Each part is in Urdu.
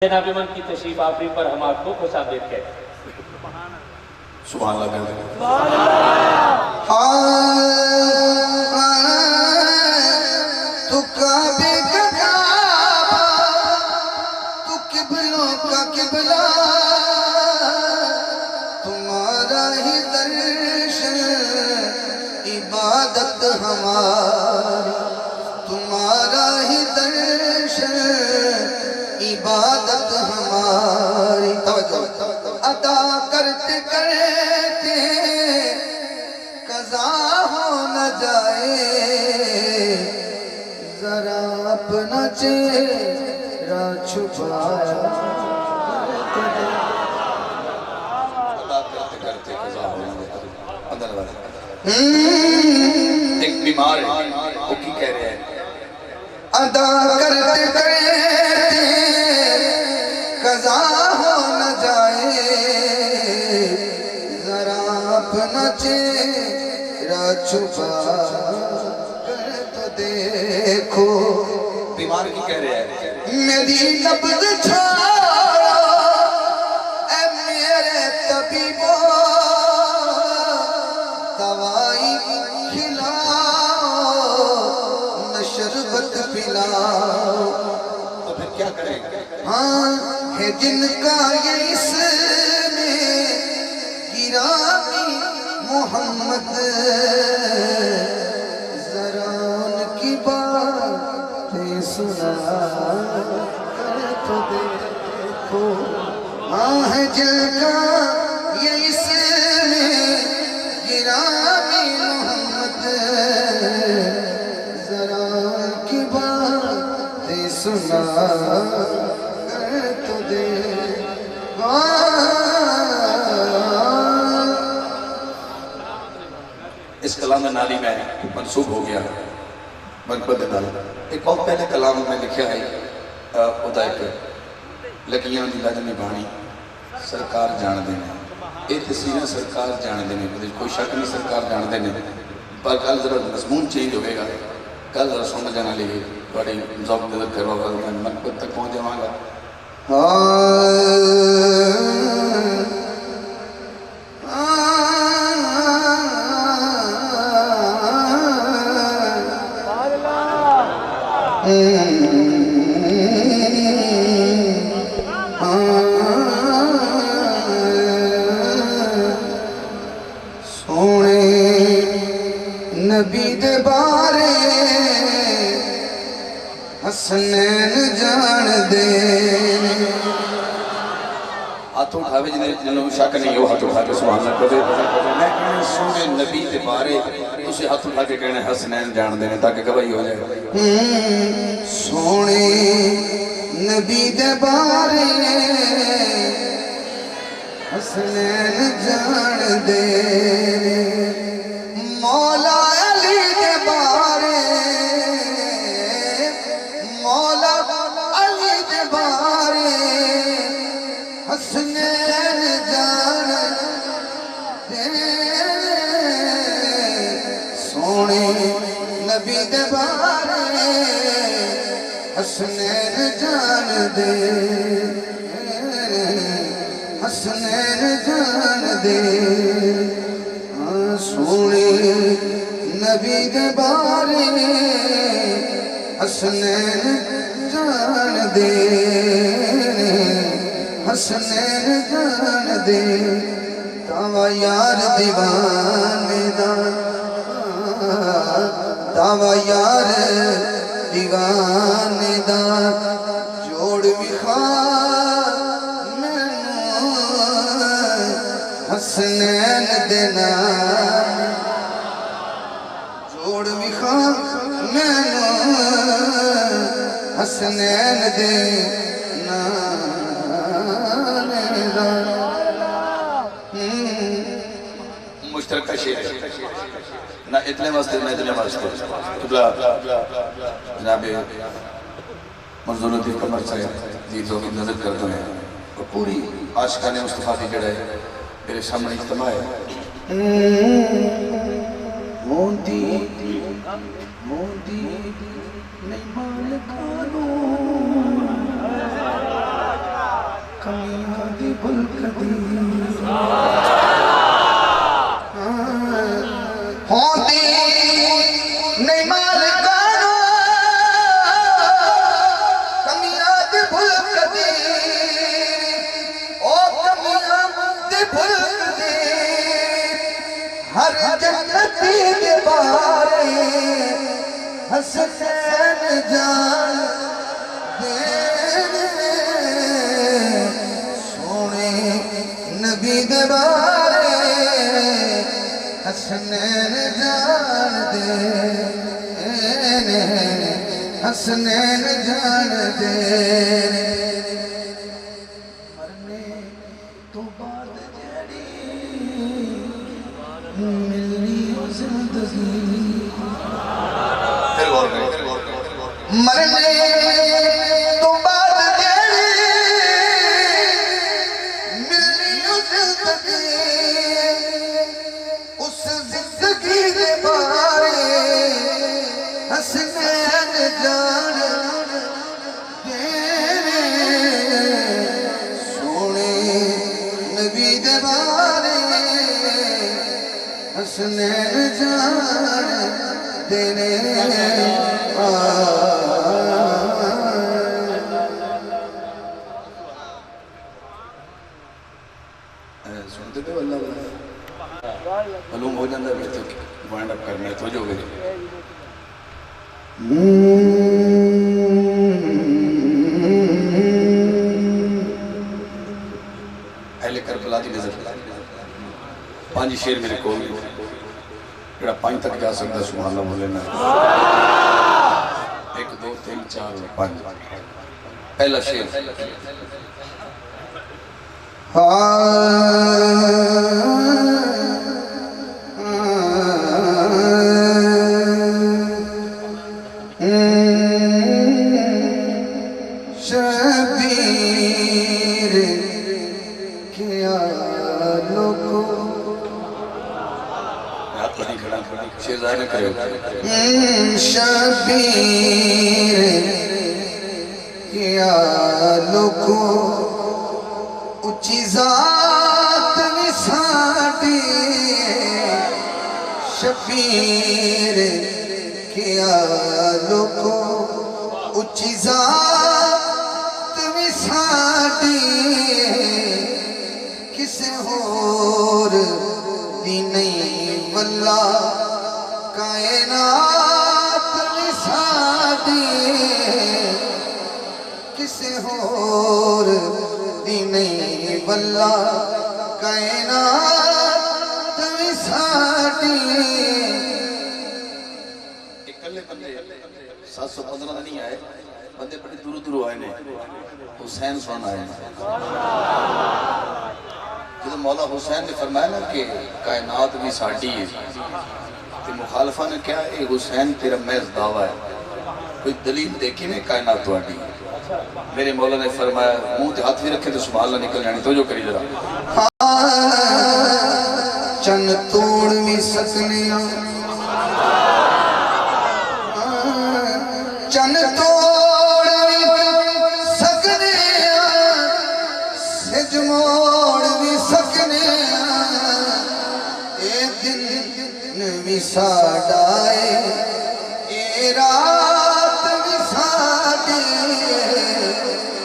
جناب من کی تشریف آفری پر ہم آپ کو خوش آمدید کہتے ہیں۔ سبحان اللہ کہتے ہیں۔ تو کعبے کا کعبہ، تو قبلوں کا قبلہ، تمہارا ہی درشن عبادت ہماری، تمہارا ہی درشن عبادت ہماری۔ توجہ ادا کرتے کرتے قضا ہو نہ جائے، ذرا اپنا چہرہ چھپایا ادا کرتے کرتے قضا ہو نہ جائے۔ اندر والے ایک بیمار ہے، وہ کی کہہ رہے ہیں؟ ادا کرتے کرتے قضا ہو نہ جائے، ذرا اپنا چہرہ چھپا کر تو دیکھو۔ بیمار کی کہہ رہے ہیں؟ میری نبض چھوڑو اے میرے طبیبو، دوائی کھلاؤ نہ شربت پلاؤ۔ تو پھر کیا کریں؟ ہاں ہے جن کا یہ اسم گرامی محمد، ذرا ان کی باتیں سنا کر تو دیکھو۔ ہاں ہے جن کا یہ اسم گرامی محمد، ذرا ان کی باتیں سنا تو دے۔ اس کلام نالی میں منسوب ہو گیا مرکبت نال۔ ایک اور پہلے کلام میں لکھا ہے خدا ایک لکیاں دی لجنی بانی سرکار جان دینے، یہ تسیریں سرکار جان دینے، کوئی شک نہیں سرکار جان دینے، پر کل ذرا مضمون چینج ہوئے گا، کل ذرا سمجھ جانا لئے بڑی ذوق نظر کروا گا، میں مرکبت تک پہنچ جاؤں گا۔ سونے نبی دے بارے حسنین جان دے۔ ہاتھوں اٹھاوے جنہوں شک نہیں ہو، ہاتھ اٹھا کے سبحان اللہ کرے۔ میں کہنے سونے نبی دے بارے اسے ہاتھ اٹھا کے کہنے حسنین جان دینے تاکہ گواہی ہو جائے۔ سونے نبی دے بارے حسنین جان دے، مولا علی دے بارے، مولا علی دے بارے حسنین جان دے۔ سونے نبی دے بارے حسنین جان دے، حسنین جان دے۔ سونے نبی دے بارے حسنین جان دے، حسنین جان دے۔ دعویٰ یار دیوانے دا، دعویٰ یار دیوانے دا، جوڑ وکھا مینوں حسنین دے نام، جوڑ وکھا مینوں حسنین دے نام۔ مشترکہ شیر ہے، نہ اتنے واسطے نہ اتنے واسطے۔ قبلہ جناب منظور الدین قمر صاحب جی جو کی نظر کرتے ہیں اور پوری عاشقان مصطفیٰ کی جڑا ہے میرے سامنے اجتماع ہے۔ موندی موندی نہیں مالکانو القدیر ہوندی نہیں مالکانو کمیاں دی بھل قدیر او کمیاں دی بھل قدیر ہر جنتی کے بارے حسین جان سونے نبی دے بارے حسنین جان دے حسنین جان دے مرنے تو بعد جڑی ملنی زندگی مرنے تو بعد جڑی ملنی زندگی اس زندگی دے بارے حسنین جان دے سونے نبی دے بارے حسنین جان دینے سنتے تھے اللہ معلوم ہو جاتا ہے تو وائنڈ اپ کرنا ہے تو جو گئے اہل کربلا دی نظر پانچ شیر میرے کول جڑا پانچ تک جا سکتا سبحان اللہ بولنا 1 2 3 4 5 پہلا شیر شبیر کیا لوگو شیرزائی نے کرے شبیر کیا لوگو اچھی ذات نساٹی شبیر کیا لوگو اچھی ذات نساٹی کسے اور دی نہیں واللہ کائنات نساٹی کسے اور دی نہیں واللہ کائنات نساٹی اکلے بندے 715 نہیں آئے بندے بڑے دور دور آئے نے حسین سن آئے جب مولا حسین نے فرمایا نا کہ کائنات بھی ساڑی ہے تو مخالفہ نے کیا اے حسین تیرا محض دعویٰ ہے کوئی دلیل دیکھی میں کائنات واڑی میرے مولا نے فرمایا منہ تے ہاتھ بھی رکھے تو سبحان اللہ نکل جانی تو جو کری ذرا چن توڑ بھی سکنیاں چن توڑ بھی سکنیاں سج موڑ بھی سکنیاں اے دن بھی ساڑھائے اے رات بھی ساڑھے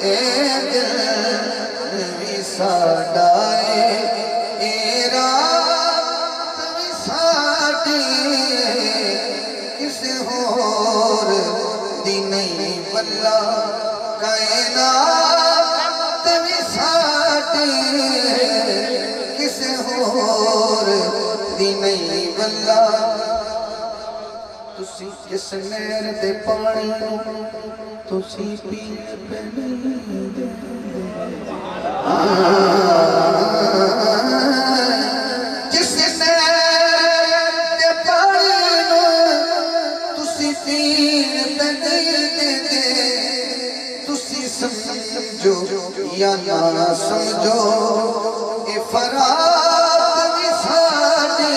اے دل بھی ساڑھائے اے رات بھی ساڑھے کسے اور دی نہیں واللہ کائنات بھی ساڑھے کسے اور دی نہیں واللہ تسی کس نیر دے پانی تسی پین پہ نہیں دے جس نیر دے پانی تسی پین پہ نہیں دے تسی سمجھو یا نہ سمجھو اے فرات بھی ساڑھے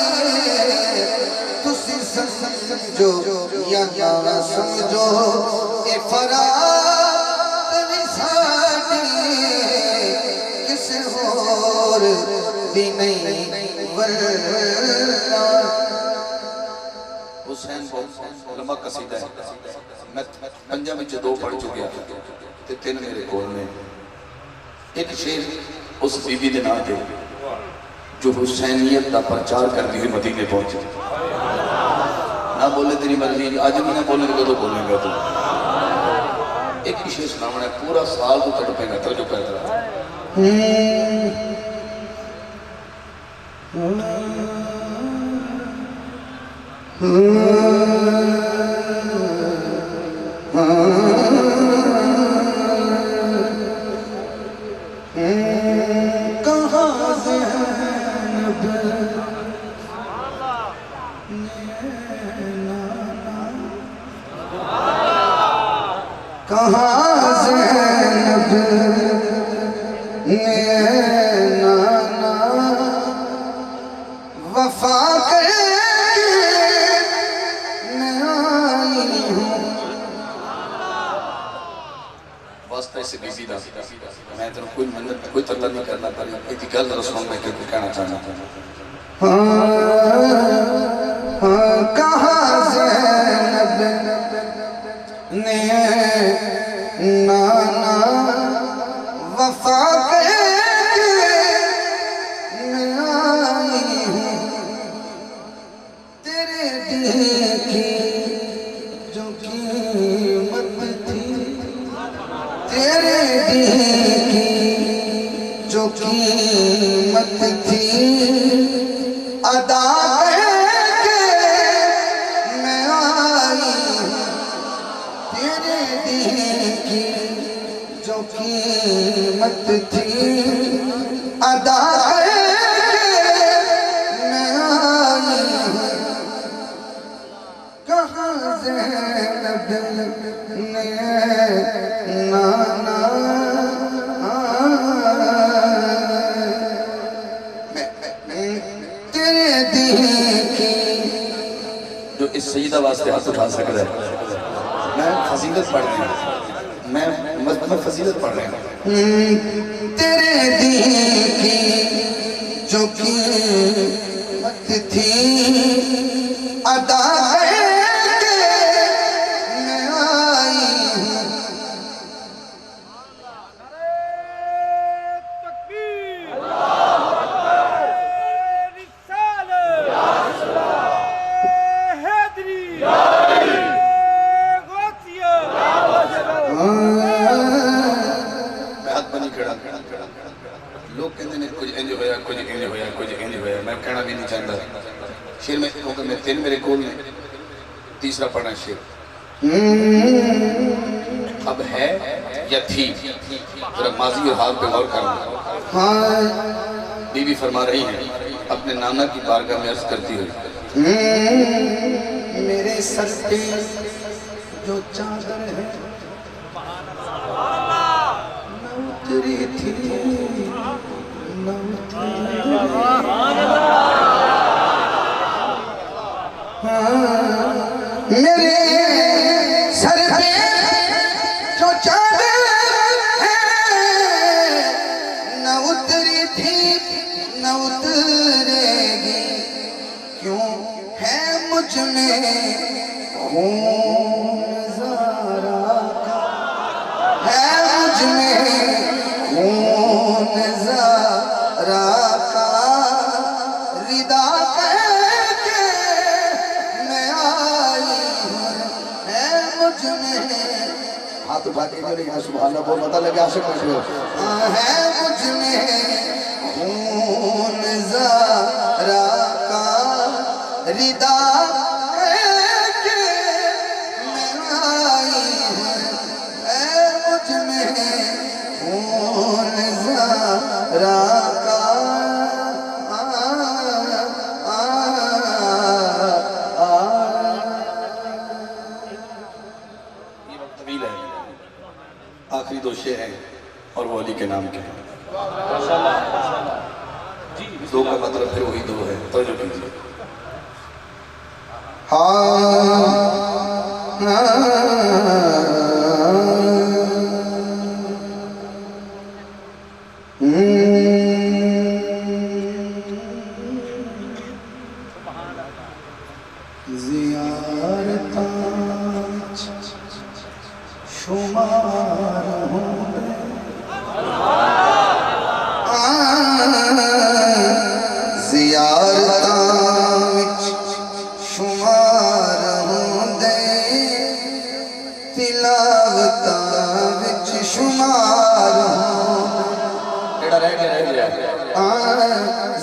تسی سمجھو یا نہ سمجھو اے فرات بھی ساڑھے کس ہو بھی نہیں ورنہ حسین بہت لمبا قصیدہ ہے، میں پنجہ میں 2 پڑھ چکیا تے 3 میرے کول میں. ایک شیر اس بی بی دے نام تے جو حسینیت دا پرچار کرتی ہوئی مدینے پہنچی. نہ بولے تیری مرضی، آج بھی نہ بولے تو بولیں گا تو. ایک ہی شیر سناونا ہے، پورا سال تو تڑپے گا. توجہ کر رہا کہاں زینب نے نانا وفا کر میں آئی ہوں. واسطہ اسے بی بی دا میں تنہوں کوئی منت کوئی تطلع نہیں کرنا پڑی. ایتی گل رسول میں کہنا چاہنا تھا. کہاں زینب نے نانا وفا کر میں آئی ہوں. تیرے دین کی جو قیمت تھی، تیرے دین کی جو قیمت تھی ادا کر کے میں آئی ہوں. تیرے دین کی جو قیمت تھی ادا کر کے میں آئی ہوں. کہاں زینب نے نانا تیرے دین کی جو اس سیدہ واسطے ہاتھ اٹھا سکتا ہے. میں فضیلت پڑھ رہا ہوں، میں مسجد میں فضیلت پڑھ رہا ہوں. تیرے دین کی جو قیمت تھی ادا کر کے میں آئی ہوں. لوگ کہتے ہیں کچھ انج ہویا، کچھ انج ہویا، کچھ انج ہویا. میں کہنا بھی نہیں چاہتا. شیر میں کیونکہ میں 3 میرے کول میں تیسرا پڑھنا شیر. اب ہے یا تھی، ذرا ماضی اور حال پہ غور کرنا. بی بی فرما رہی ہیں اپنے نانا کی بارگاہ میں عرض کرتی ہوئی، میرے سر پہ جو چادر ہے نہ اتری تھی نہ میرے سر پہ جو چادر ہے نہ اتری تھی نہ اترے گی. کیوں ہے مجھ میں خون زارا کا، ہے مجھ میں خون زارا کا ردا کر کے میں آئی ہوں. ہے مجھ میں ہاتھ اٹھا کے جو لگا سبحان اللہ بہت پتہ لگا عاشق کچھ ہو. ہے مجھ میں خون زارا کا ردا کر کے میں آئی ہوں. ہے مجھ میں خون زارا کا یہ وقت طویل ہے، آخری 2 شعر ہیں اور وہ علی کے نام کے ہیں. دو کا مطلب پھر وہی 2 ہے. توجہ کیجیے.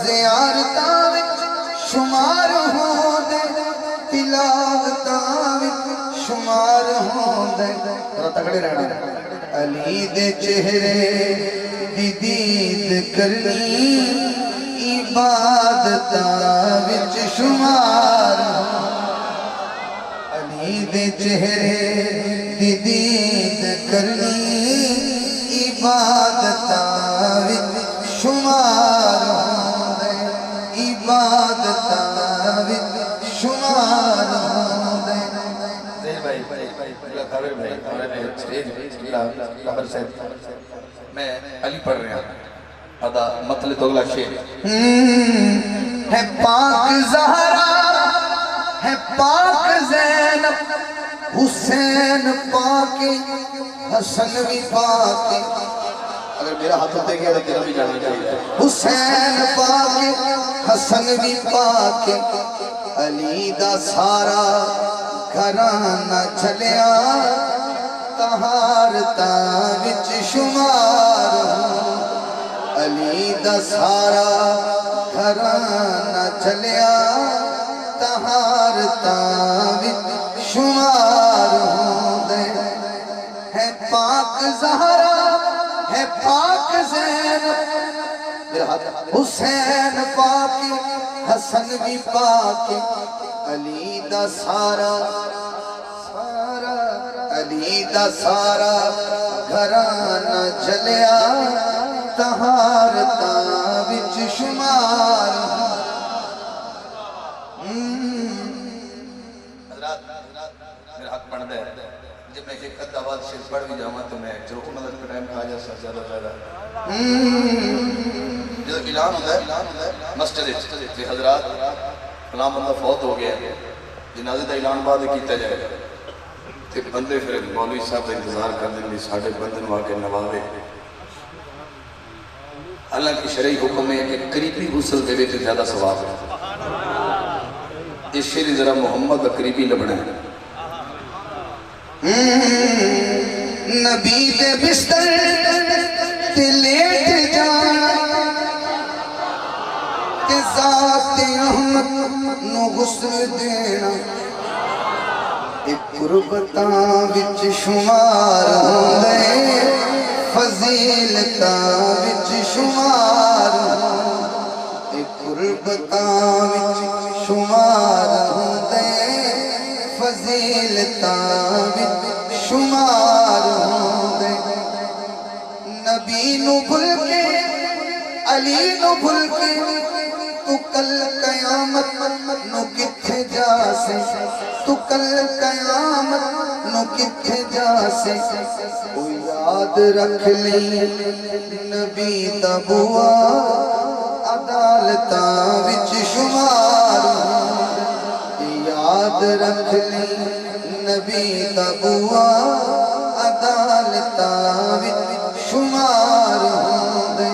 زیارتاں وچ شمار ہوندے تلاوتاں وچ شمار ہوندے ذرا تگڑے رہنا علی دے چہرے دی دید کرنی عبادتاں وچ شمار علی دے چہرے دی دید کرنی عبادتاں وچ شمار ہوندے عبادتاں وچ شمار ہوندے میں علی پڑھ رہا ہوں ادا مطلب تو اگلا شعر ہے پاک زہرا ہے پاک زینب حسین پاک حسن بھی پاک اگر میرا ہاتھ ہوتے گیا تو تیرا بھی جانا چاہیے حسین پاک حسن بھی پاک علی دا سارا گھرانہ چلیا طہارتاں وچ شمار علی دا سارا گھرانہ چلیا طہارتاں وچ شمار ہوندے ہے پاک زہرا ہے پاک زینب حسین پاک حسن بھی پاک علی دا سارا علی دا سارا گھرانہ چلیا طہارتاں وچ شمار حضرات میرا حق بنتا ہے جب میں ایک ادھا بعد شیر پڑھ بھی جاؤں تو میں جو مدد کا ٹائم کھا جا سکتا زیادہ زیادہ جب اعلان ہوتا ہے مسجد کہ حضرات فلاں بندہ فوت ہو گیا جنازے کا اعلان بعد کیتا جائے گا تو بندے پھر مولوی صاحب کا انتظار کر دیں گے ساڑھے بندن آ کے نواوے حالانکہ شرعی حکم ہے کہ قریبی غسل دے وچ زیادہ ثواب ہے اس شیر ذرا محمد قریبی لبنا ہے نبی دے بستر تے لیٹ جانا تے ذات احمد نو غسل دینا ایک قربتاں وچ شمار ہوندے فضیلتاں وچ شمار ایک قربتاں وچ شمار ہوندے فضیلتاں وچ شمار ہوندے نبی نو بھل کے علی نو بھل کے تو کل قیامت نو کتھے جا سے تو کل قیامت نو کتھے جا سے او یاد رکھ لی نبی دا بوا عدالتاں وچ شمار یاد رکھ لی نبی دا بوا عدالتاں وچ شمار ہوندے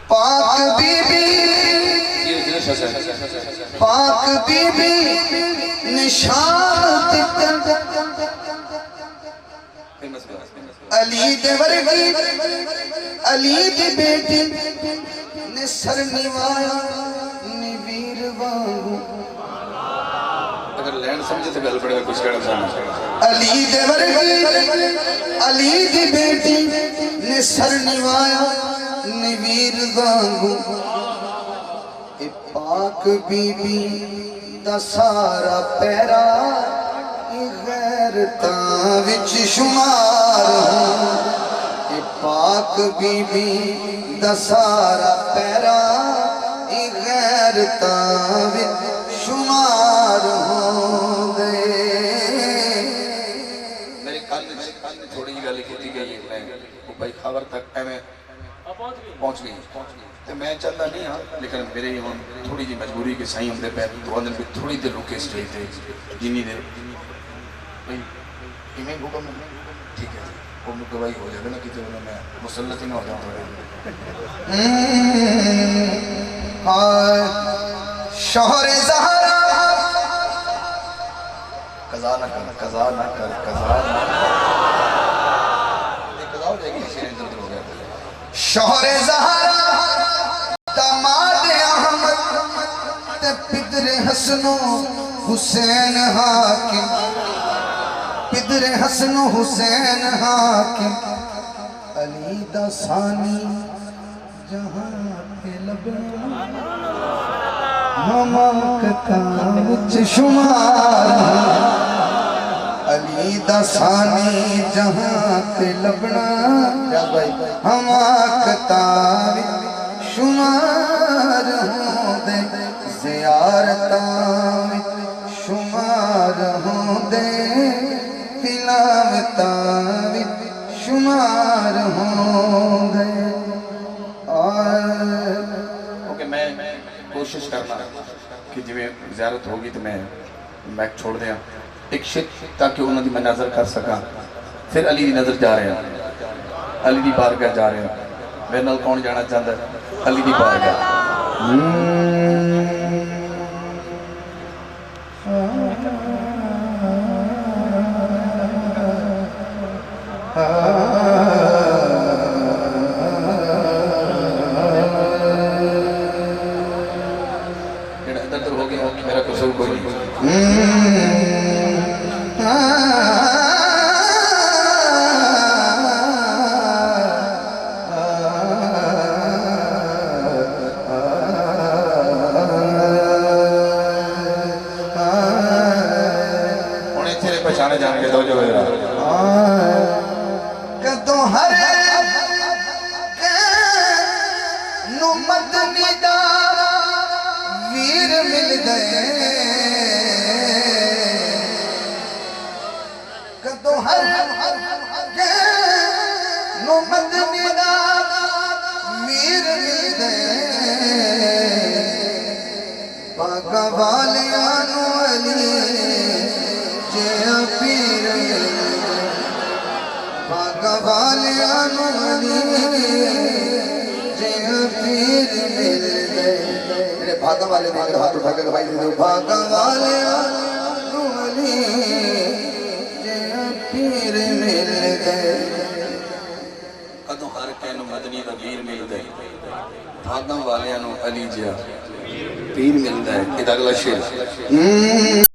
پاک بی بی پاک بی بی نشان علی دے ورگی علی دی بیٹی نے سر نوایا نویر وانگو اگر لینڈ سمجھے تو گل پڑے گا کچھ کہنا سامنے علی دے ورگی علی دی بیٹی نے سر نوایا نویر وانگو اے پاک بی بی دا سارا پیرا غیرتاں وچ شمار اے پاک بی بی دا سارا پیرا غیرتاں وچ شمار ہوندے میرے کان تھوڑی جی گل کیتی گئی ہے میں بھائی خبر تک ایویں پہنچ گئی تو میں چاہتا نہیں ہاں لیکن میرے ہی ہوں تھوڑی جی مجبوری کہ سائیں ہم دے پہ تو اندر بھی تھوڑی دیر رکے سٹیج تے جنی دیر بھائی ایمیں حکم ٹھیک ہے وہ گواہی ہو جائے گا نا کہ میں مسلط ہی نہ ہو جاؤں شوہر زہرا قضا نہ کر قضا نہ کر قضا نہ کر یہ قضا ہو جائے گی شیر ادھر ہو گیا شوہر زہرا داماد احمد تے پدر حسن و حسین حاکم پدر حسن و حسین حاکم علی دا ثانی جہاں پہ لبنا حماقتاں وچ شمار علی دا ثانی جہاں پہ لبنا حماقتاں وچ شمار ہوندے زیارتاں وچ شمار ہوندے تلاوتاں وچ شمار ہوندے کیونکہ میں کوشش کرنا کہ جی زیارت ہوگی تو میں میک چھوڑ دیا ایک شک تاکہ انہوں نے میں نظر کر سکا پھر علی دی نظر جا رہے ہیں علی دی بارگاہ جا رہے ہیں میرے نال کون جانا چاہتا ہے علی دی بارگاہ میرا قصور کوئی نہیں انہیں تیرے پہچانے جان کے دو جو ہے کدو ہر نو مدنی دا ویر مل گئے کدو ہر نو مدنی دا ویر مل گئے باغا والیاں نو علی جیا پیر مل گئے باغا والیاں نو علی جیا پیر مل گئے بھاگا والے نے اگر ہاتھ اٹھا کے بھائی دے دو بھاگا والے علی جیا پیر مل گئے کدوں ہر کہنو مدنی دا ویر مل گئے بھاگاں والیاں نو علی جیا پیر مل گئے یہ اگلا شعر